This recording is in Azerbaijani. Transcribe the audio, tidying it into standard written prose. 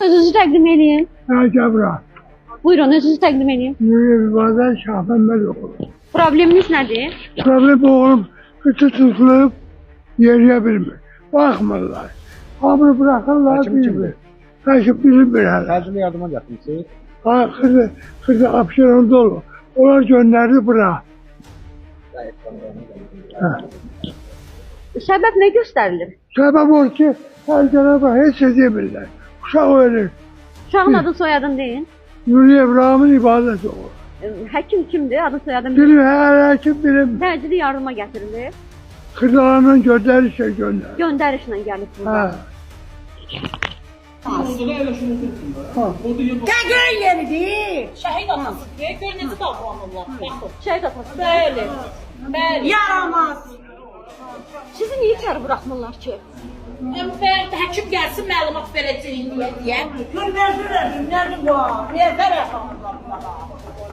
Özünüzü təqdim edin. Gabra. Buyurun, özünüzü təqdim edin. Nuri Bazen Şahbemel oğlum. Probleminiz nədir? Problem oğlum kıçı tutulup yürüyebilmiyor. Bakmırlar. Hamını bırakırlar bilmiyor. Kaçıp bilmiyor hala. Təcili yardıma gətirmişsiniz. Ha kızı apşırın dolu. Onlar gönderdi bırak. Ha. Səbəb nə göstərilir? Sebep o ki her tarafa hiç edemiyorlar. Uşak ölür. Uşağın adı soyadın deyin. Nuri İbrahim'in ibadeti o. Həkim kimdir? Adı soyadın deyin. Bilim her kim bilim. Təcili yardıma gətirilir. Kızlarının gönderirse gönder. Göndərişlə gəlib burada. Ha. Qəqrən yeridir. Şəhid atası deyə gör necə davranırlar. Baxın. Şəhid atası. Bəli. Bəli. Yaramaz. Sizi niyə içəri buraxmırlar ki? Əmfər həkim gəlsin məlumat verəcəyik deyə. Gör, nə sürədir, nədir bu? Niyə tərəf alırlar?